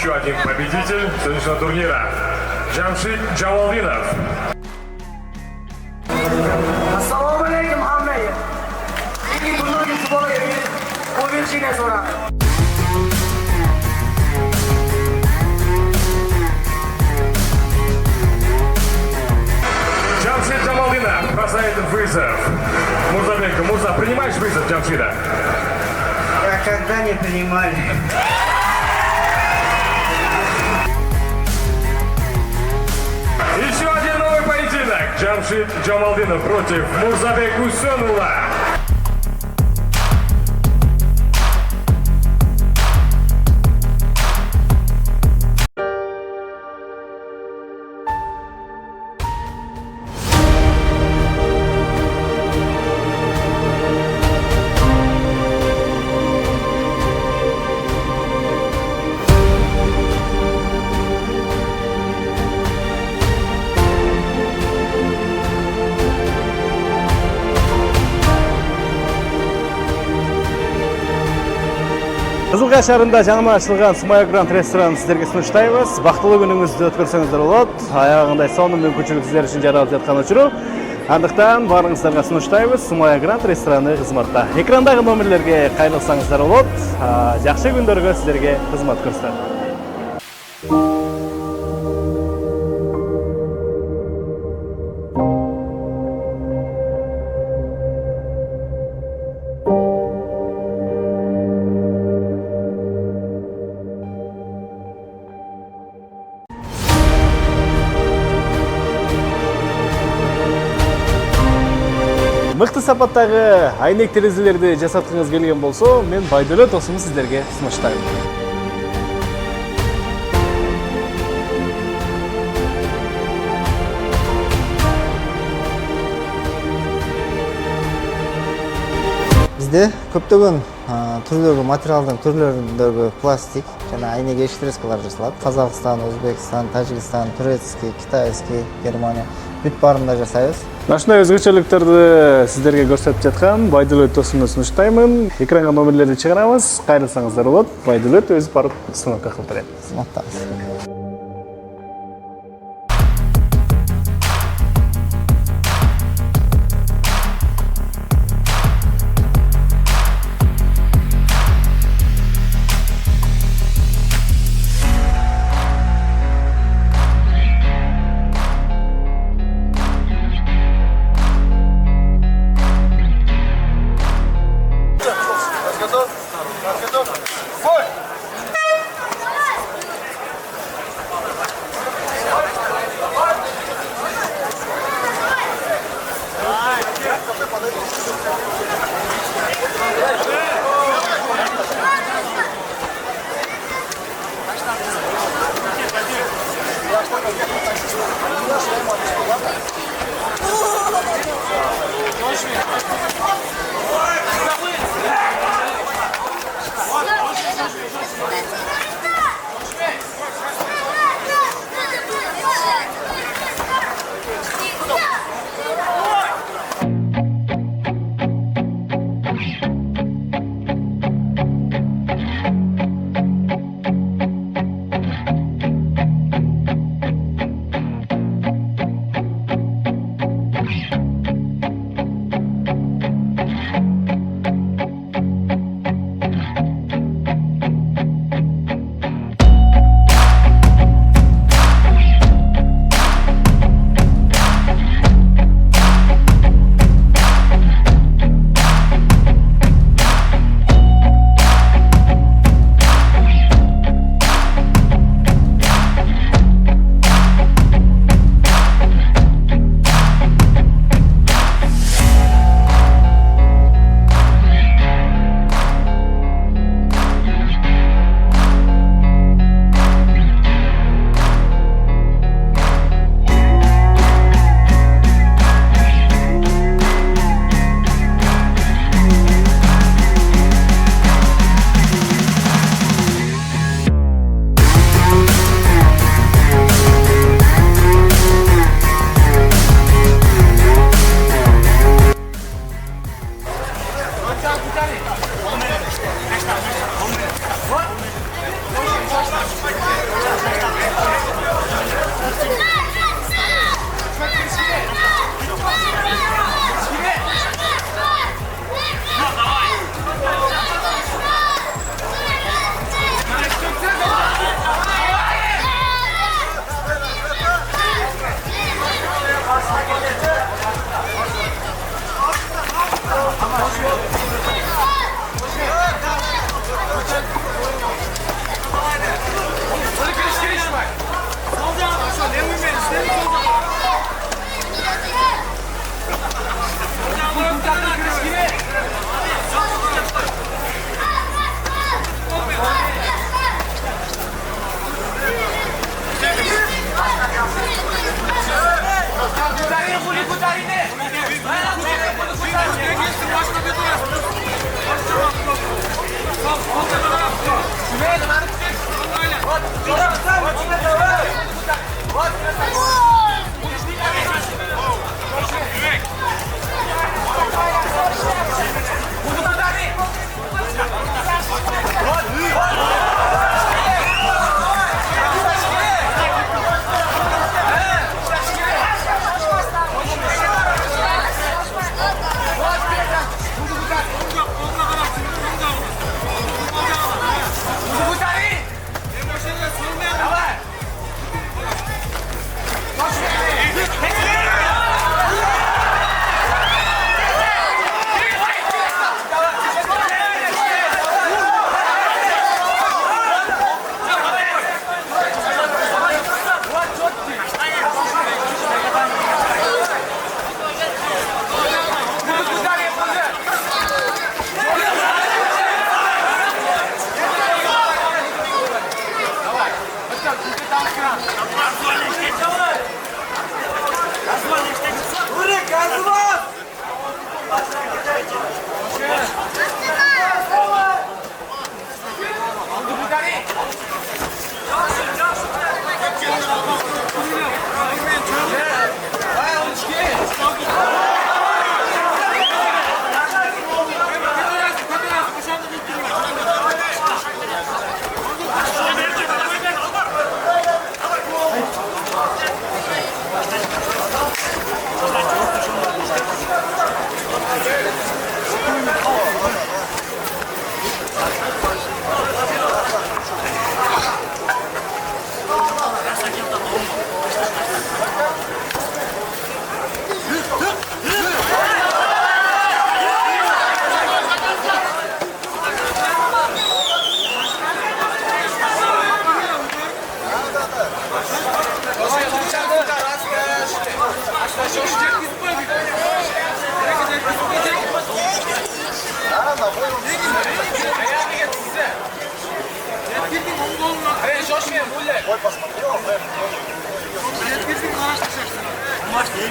еще один победитель сегодняшнего турнира. Джамшид Джамалдинов. Assalomu alaykum hammaga. Ikki turnirga futbolga qo'l berishingni so'raman. Джамшид Джамалдинов бросает вызов. Мурзабеку. Мурза, принимаешь вызов Джамшида? Я когда не принимали. Еще один новый поединок. Джамшид Джамалдинов против Мурзабек Усенула. Қызылға шарында жаңа ашылған Смая Гранд ресторанын сіздерге сунуштайбыз. Бактылуу күнүңүздү өткөрсөңүздөр болот. Аягындай сонун мүмкүнчүлүк сиздер үчүн жаралып жаткан учуру. Андыктан баарыңыздарга сунуштайбыз. Смая Гранд рестораны кызматта. Экрандагы номерлерге кайрылсаңыздар болот. Жакшы күндөргө сиздерге кызмат көрсөтөт. Мыкты сапаттагы айнек терезелерди жасаткыңыз келген болсо, мен Байдөлөт досумду сиздерге сунуштайм. Bizde көптөгөн түрлөрдөгү материалдын түрлөрүндөгү пластик жана айнек эштрескалар жасалат. Казакстан, Өзбекстан, Тажикстан, турецкий, китайский, Германия бүт баарында жасайбыз. Ушундай өзгөчөлүктөрдү сиздерге көрсөтүп жаткан Байдөлөт досумду сунуштаймын. Экранга номерлерди чыгарабыз. Кайрылсаңыздар болот. Байдөлөт өзү барып сынакка кылып берет. Сынактабыз.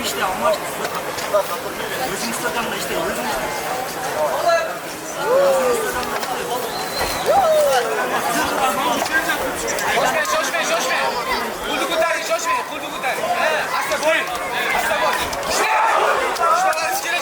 işte amaç özün stadionda işte özün Şoşme. Kuldu kutari, şoşme. Kuldu kutari. Asla boyun. Asla boyun. İşte. İşte iskele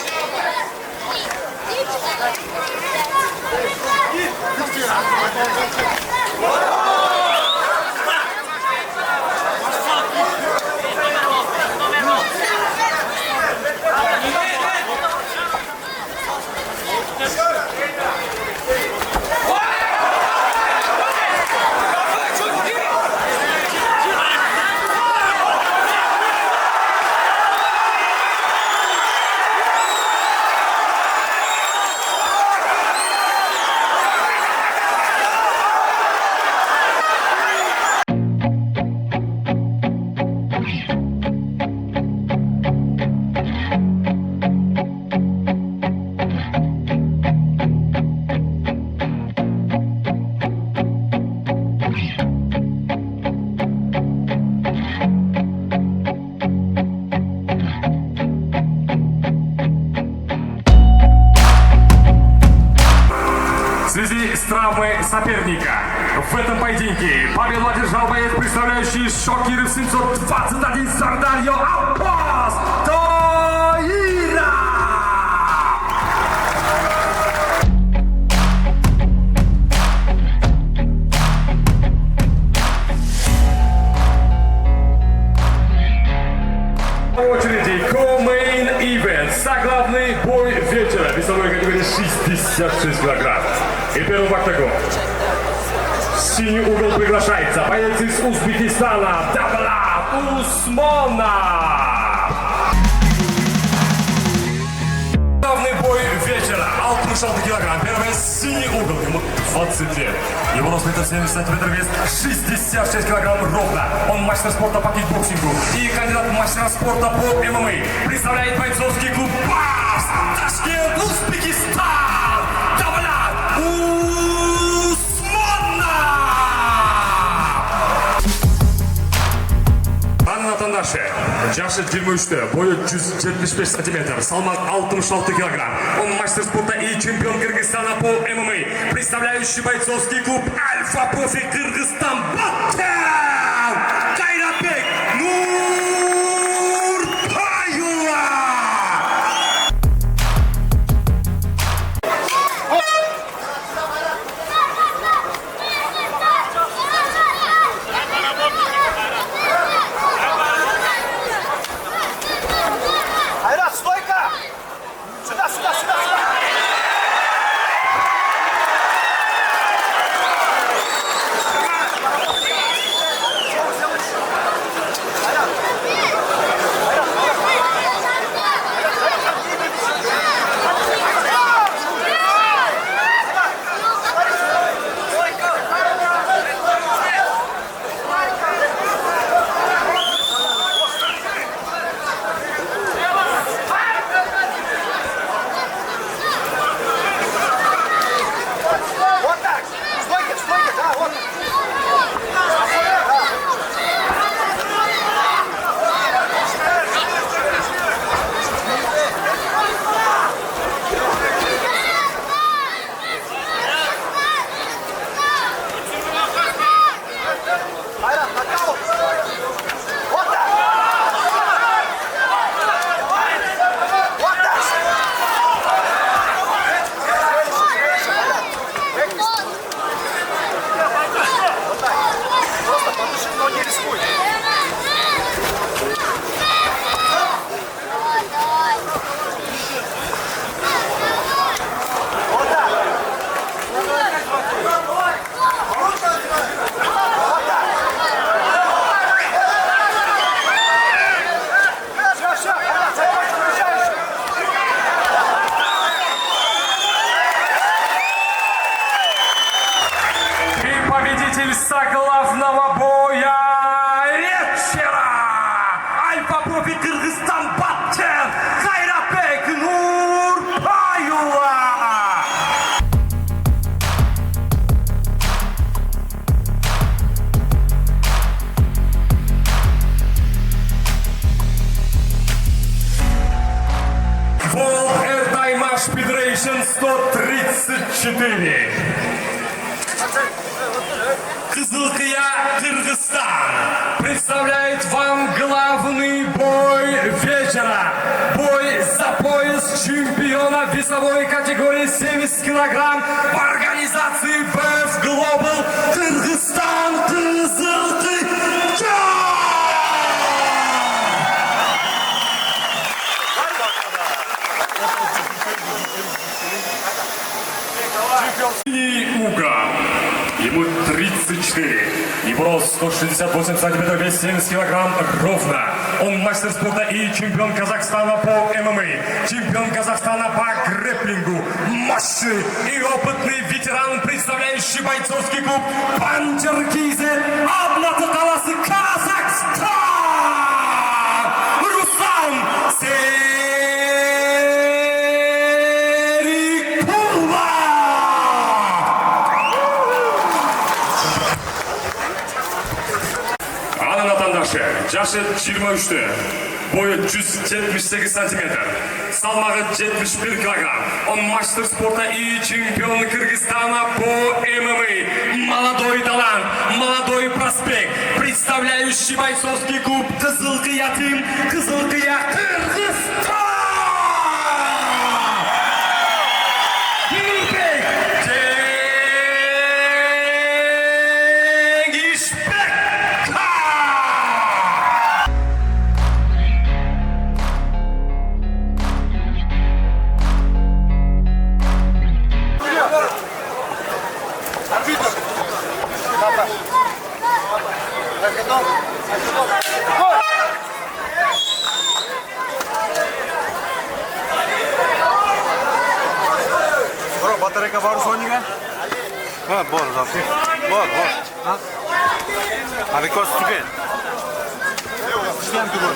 В связи с травмой соперника в этом поединке победу одержал боец, представляющий Шокиров 721 Сардальо Аббас Таира! В очереди Co-Main Event, заглавный бой вечера, весовой категории 66 килограмм. И первым в октагон. В синий угол приглашается боец из Узбекистана Давлат Усмонов. Главный бой вечера. 66 килограмм. Первый синий угол. Ему 20 лет. Его рост 1,70 сантиметров, вес 66 килограмм ровно. Он мастер спорта по кикбоксингу и кандидат в мастера спорта по ММА. Представляет бойцовский клуб БАС Ташкент, Узбекистан. Давлат Усмонов. Аны атандашы, жашы 23, бойы 175 сантиметр, салмак 66 килограмм. Он мастер спорта и чемпион Кыргызстана по ММА, представляющий бойцовский клуб Альфа Профи Кыргызстан Баткен Кайратбек Нуртаева. Айрат, стойка! Сюда! Federation 134. Кызылкия, Кыргызстан представляет вам главный бой вечера. Бой за пояс чемпиона весовой категории 70 килограмм в организации BF Global Кыргызстан Кызылкия. Синий угол. Ему 34. Его рост 168 сантиметров, вес 70 килограмм ровно. Он мастер спорта и чемпион Казахстана по ММА. Чемпион Казахстана по грэпплингу. Мощный и опытный ветеран, представляющий бойцовский клуб Панчеркизы Алматы қаласы Казахстан. Руслан Жашы 23-ті, бойы 178 сантиметр, салмағы 71 килограмм. Он мастер спорта и чемпион Кыргызстана по ММА. Молодой талант, молодой проспект, представляющий бойцовский клуб Кызылкия Тим, Кызылкия Кыргызстан. Батарейка бар соныңа? Ha, бар, бар. Абекос түген. Işlem түген.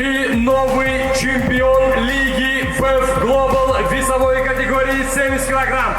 И новый чемпион лиги в Global весовой категории 70 килограмм.